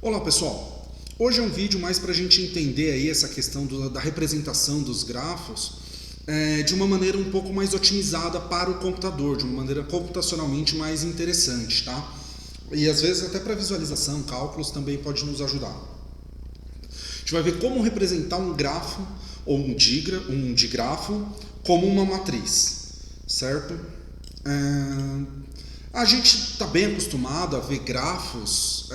Olá pessoal, hoje é um vídeo mais para a gente entender aí essa questão da representação dos grafos de uma maneira um pouco mais otimizada para o computador, de uma maneira computacionalmente mais interessante, tá? E às vezes até para visualização, cálculos também pode nos ajudar. A gente vai ver como representar um grafo ou um digrafo como uma matriz, certo? A gente está bem acostumado a ver grafos,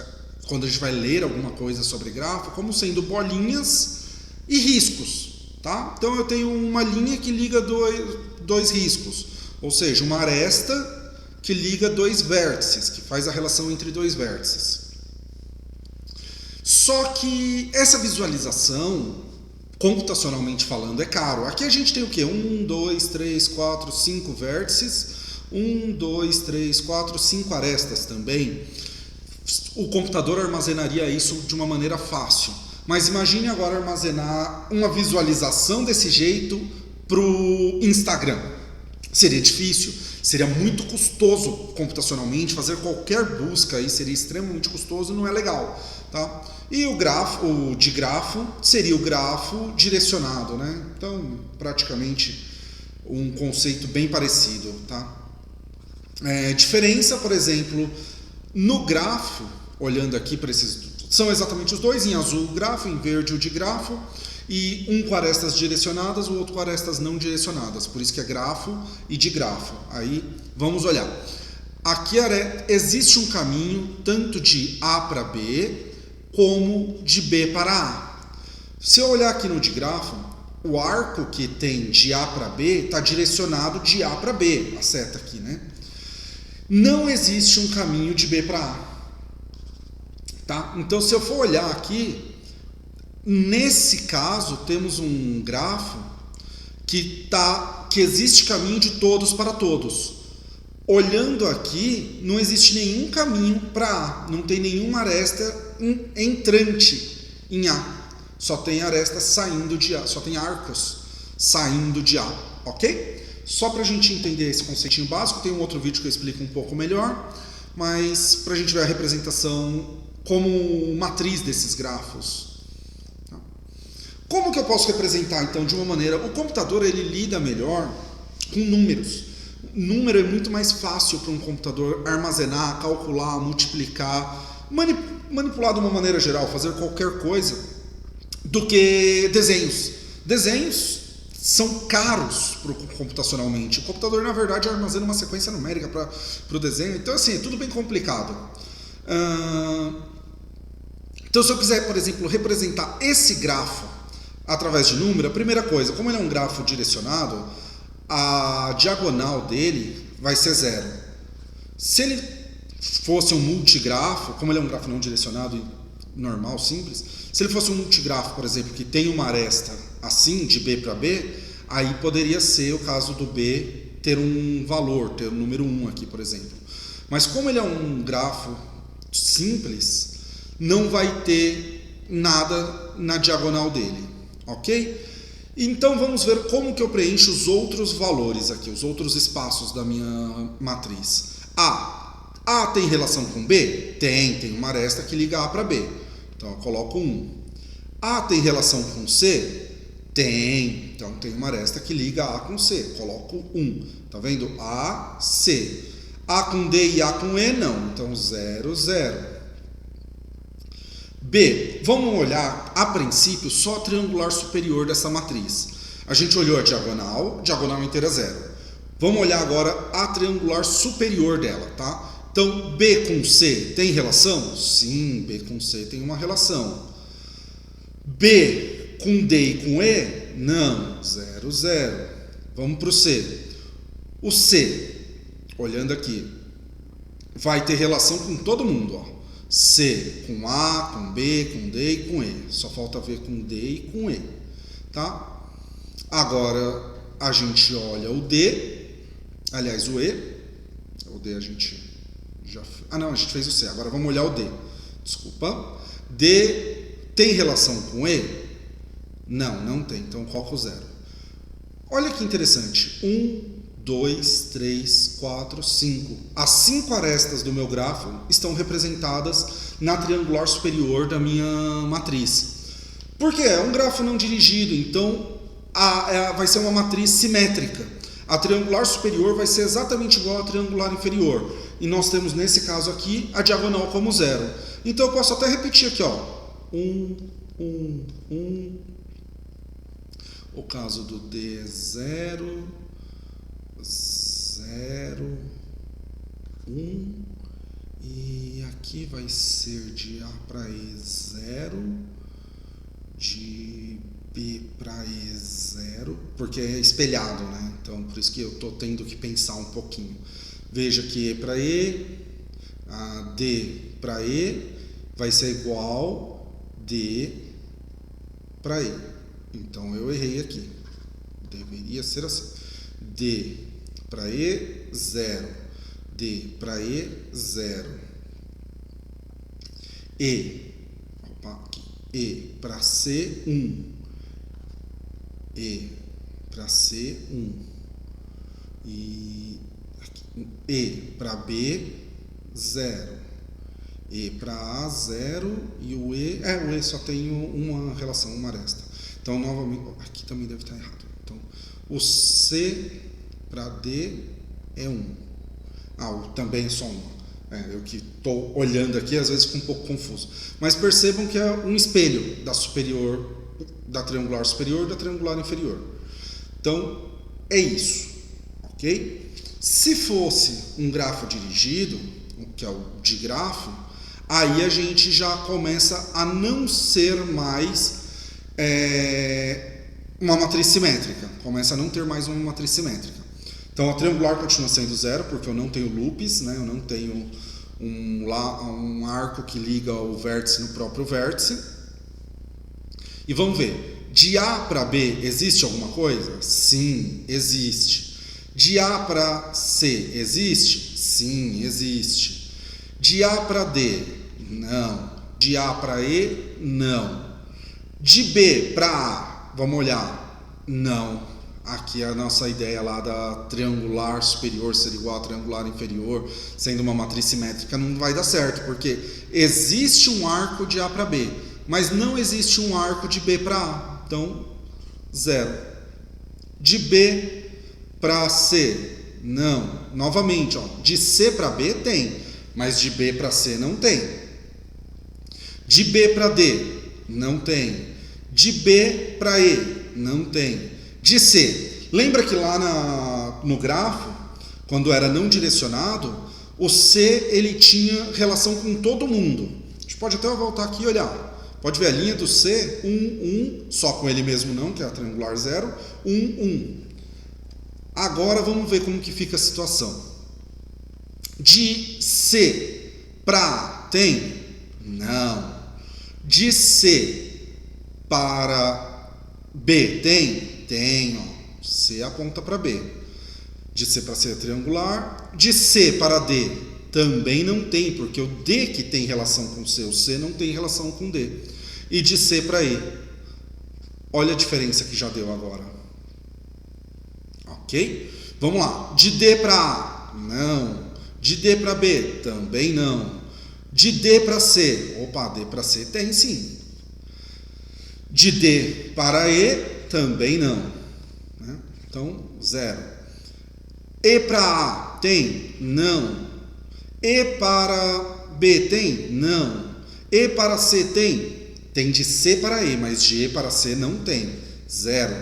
quando a gente vai ler alguma coisa sobre grafo, como sendo bolinhas e riscos, tá? Então eu tenho uma linha que liga dois riscos, ou seja, uma aresta que liga dois vértices, que faz a relação entre dois vértices. Só que essa visualização, computacionalmente falando, é caro. Aqui a gente tem o quê? 1, 2, 3, 4, 5 vértices, 1, 2, 3, 4, 5 arestas também. O computador armazenaria isso de uma maneira fácil. Mas imagine agora armazenar uma visualização desse jeito para o Instagram. Seria difícil, seria muito custoso computacionalmente, fazer qualquer busca aí seria extremamente custoso e não é legal, tá? E o digrafo seria o grafo direcionado, né? Então, praticamente um conceito bem parecido, tá? Diferença, por exemplo, no grafo, olhando aqui para esses, são exatamente os dois, em azul o grafo, em verde o digrafo, e um com arestas direcionadas, o outro com arestas não direcionadas, por isso que é grafo e digrafo. Aí vamos olhar. Aqui existe um caminho tanto de A para B, como de B para A. Se eu olhar aqui no digrafo, o arco que tem de A para B está direcionado de A para B, a seta aqui, né? Não existe um caminho de B para A. Tá? Então, se eu for olhar aqui, nesse caso, temos um grafo que existe caminho de todos para todos. Olhando aqui, não existe nenhum caminho para A, não tem nenhuma aresta entrante em A. Só tem arestas saindo de A, só tem arcos saindo de A, ok? Só para a gente entender esse conceitinho básico, tem um outro vídeo que eu explico um pouco melhor, mas para a gente ver a representação como matriz desses grafos. Como que eu posso representar, então, de uma maneira... O computador, ele lida melhor com números. O número é muito mais fácil para um computador armazenar, calcular, multiplicar, manipular de uma maneira geral, fazer qualquer coisa, do que desenhos. Desenhos são caros computacionalmente. O computador, na verdade, armazena uma sequência numérica para o desenho. Então, assim, é tudo bem complicado. Então, se eu quiser, por exemplo, representar esse grafo através de número, a primeira coisa, como ele é um grafo direcionado, a diagonal dele vai ser 0. Se ele fosse um multigrafo, como ele é um grafo não direcionado e normal, simples, se ele fosse um multigrafo, por exemplo, que tem uma aresta assim, de B para B, aí poderia ser o caso do B ter um valor, ter o número 1 aqui, por exemplo. Mas como ele é um grafo simples, não vai ter nada na diagonal dele, ok? Então vamos ver como que eu preencho os outros valores aqui, os outros espaços da minha matriz. A tem relação com B? Tem uma aresta que liga A para B. Então eu coloco 1. A tem relação com C? Tem. Então tem uma aresta que liga A com C. Coloco 1. Tá vendo? A, C. A com D e A com E? Não. Então 0, 0. B, vamos olhar, a princípio, só a triangular superior dessa matriz. A gente olhou a diagonal inteira é 0. Vamos olhar agora a triangular superior dela, tá? Então, B com C tem relação? Sim, B com C tem uma relação. B com D e com E? Não, 0, 0. Vamos para o C. O C, olhando aqui, vai ter relação com todo mundo, ó. C com A, com B, com D e com E. Só falta ver com D e com E, tá? Agora a gente olha o D, aliás o E. O D a gente já... não, a gente fez o C. Agora vamos olhar o D. Desculpa. D tem relação com E? Não, não tem. Então coloca o 0. Olha que interessante. 1, 2, 3, 4, 5. As 5 arestas do meu grafo estão representadas na triangular superior da minha matriz. Por quê? É um grafo não dirigido, então vai ser uma matriz simétrica. A triangular superior vai ser exatamente igual à triangular inferior. E nós temos, nesse caso aqui, a diagonal como 0. Então eu posso até repetir aqui, ó. 1, 1, 1. O caso do D é 0, 0, 1. E aqui vai ser de A para E 0, de B para E 0, porque é espelhado, né? Então, por isso que eu estou tendo que pensar um pouquinho. Veja que E para E, a D para E vai ser igual D para E. Então, eu errei aqui. Deveria ser assim. D para E, 0. D para E, 0. E para C, 1. E para C, 1. E aqui, E para B, 0. E para A, 0. E o E só tem uma relação, uma aresta. Então, novamente, aqui também deve estar errado. Então, o C para D é 1. Também é só uma. Eu que estou olhando aqui, às vezes fico um pouco confuso. Mas percebam que é um espelho da triangular superior e da triangular inferior. Então, é isso. Ok? Se fosse um grafo dirigido, que é o digrafo, aí a gente já começa a não ser mais uma matriz simétrica. Começa a não ter mais uma matriz simétrica. Então, a triangular continua sendo 0, porque eu não tenho loops, né? Eu não tenho um arco que liga o vértice no próprio vértice. E vamos ver. De A para B, existe alguma coisa? Sim, existe. De A para C, existe? Sim, existe. De A para D, não. De A para E, não. De B para A, vamos olhar. Não. Aqui a nossa ideia lá da triangular superior ser igual a triangular inferior, sendo uma matriz simétrica, não vai dar certo, porque existe um arco de A para B, mas não existe um arco de B para A. Então, 0. De B para C, não. Novamente, ó, de C para B tem, mas de B para C não tem. De B para D, não tem. De B para E, não tem. De C, lembra que lá no grafo, quando era não direcionado, o C ele tinha relação com todo mundo. A gente pode até voltar aqui e olhar. Pode ver a linha do C, 1, 1, só com ele mesmo não, que é a triangular 0, 1, 1. Agora vamos ver como que fica a situação. De C para A, tem? Não. De C para B, tem? Tem, ó. C aponta para B. De C para C é triangular. De C para D também não tem, porque o D que tem relação com C, o C não tem relação com D. E de C para E. Olha a diferença que já deu agora. Ok? Vamos lá. De D para A, não. De D para B, também não. De D para C, opa, D para C tem sim. De D para E, também não. Né? Então, 0. E para A tem? Não. E para B tem? Não. E para C tem? Tem de C para E, mas de E para C não tem. 0.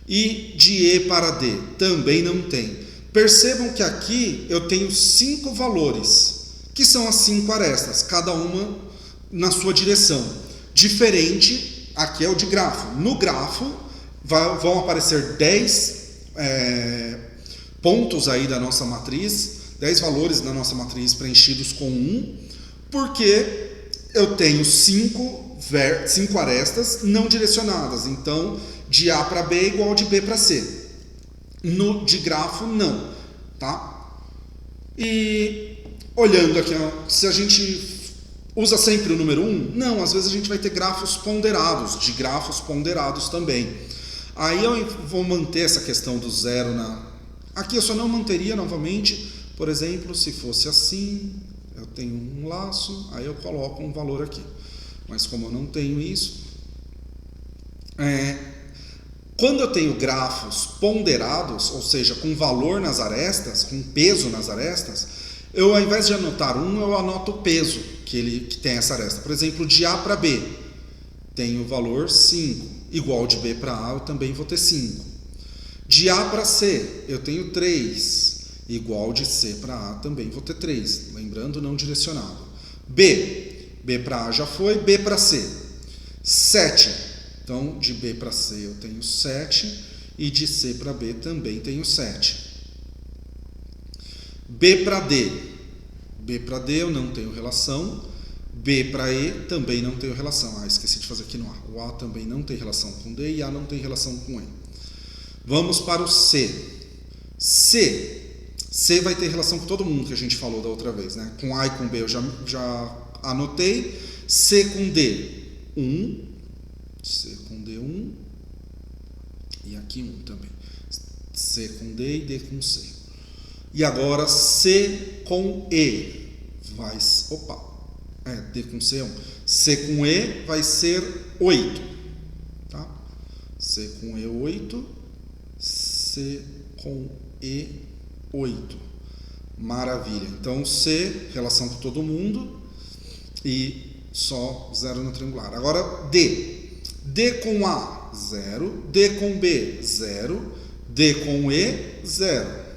E de E para D também não tem. Percebam que aqui eu tenho 5 valores, que são as 5 arestas, cada uma na sua direção. Diferente, aqui é o de grafo. No grafo vão aparecer 10 pontos aí da nossa matriz, 10 valores da nossa matriz preenchidos com 1, porque eu tenho 5 arestas não direcionadas. Então, de A para B é igual de B para C. No de grafo, não. Tá? E olhando aqui, se a gente usa sempre o número 1, não, às vezes a gente vai ter grafos ponderados, de grafos ponderados também. Aí eu vou manter essa questão do 0 na... Aqui eu só não manteria novamente, por exemplo, se fosse assim, eu tenho um laço, aí eu coloco um valor aqui. Mas como eu não tenho isso, quando eu tenho grafos ponderados, ou seja, com valor nas arestas, com peso nas arestas, eu, ao invés de anotar eu anoto o peso que tem essa aresta. Por exemplo, de A para B, tem o valor 5. Igual de B para A, eu também vou ter 5. De A para C, eu tenho 3. Igual de C para A, também vou ter 3. Lembrando, não direcionado. B para A já foi, B para C. 7. Então, de B para C eu tenho 7. E de C para B também tenho 7. B para D. B para D eu não tenho relação. B para E também não tenho relação. Esqueci de fazer aqui no A. O A também não tem relação com D e A não tem relação com E. Vamos para o C. C vai ter relação com todo mundo que a gente falou da outra vez, né? Com A e com B eu já anotei. C com D, 1. C com D, 1. E aqui 1 também. C com D e D com C. E agora C com E. D com C é 1. C com E vai ser 8. Tá? C com E, 8. C com E, 8. Maravilha. Então, C, relação com todo mundo. E só 0 no triangular. Agora, D. D com A, 0. D com B, 0. D com E, 0.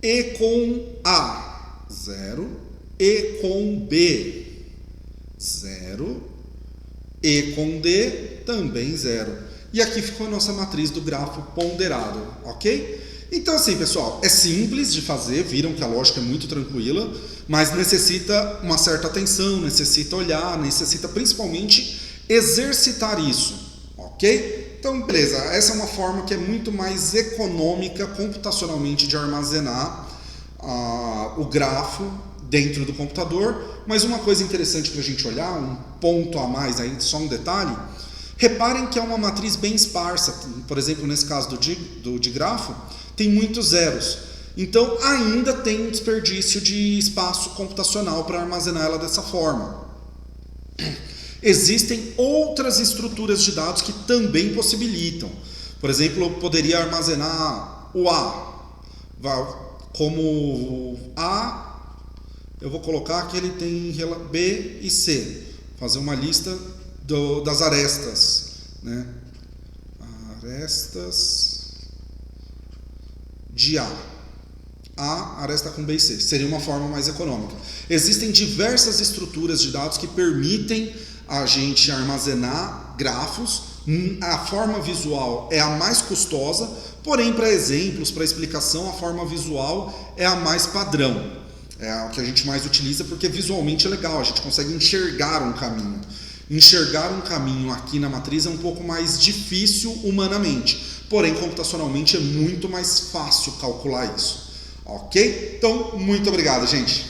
E com A, 0. E com B, 0. E com D, também 0. E aqui ficou a nossa matriz do grafo ponderado, ok? Então assim, pessoal, é simples de fazer, viram que a lógica é muito tranquila, mas necessita uma certa atenção, necessita olhar, necessita principalmente exercitar isso, ok? Então, beleza, essa é uma forma que é muito mais econômica computacionalmente de armazenar o grafo dentro do computador, mas uma coisa interessante para a gente olhar, um ponto a mais aí, só um detalhe, reparem que é uma matriz bem esparsa, por exemplo, nesse caso de grafo, tem muitos zeros, então ainda tem um desperdício de espaço computacional para armazenar ela dessa forma. Existem outras estruturas de dados que também possibilitam, por exemplo, eu poderia armazenar o A, como A, eu vou colocar que ele tem B e C. Fazer uma lista das arestas, né? Arestas de A. A aresta com B e C. Seria uma forma mais econômica. Existem diversas estruturas de dados que permitem a gente armazenar grafos. A forma visual é a mais custosa, porém, para exemplos, para explicação, a forma visual é a mais padrão. É a que a gente mais utiliza porque visualmente é legal, a gente consegue enxergar um caminho. Enxergar um caminho aqui na matriz é um pouco mais difícil humanamente, porém computacionalmente é muito mais fácil calcular isso. Ok? Então, muito obrigado, gente!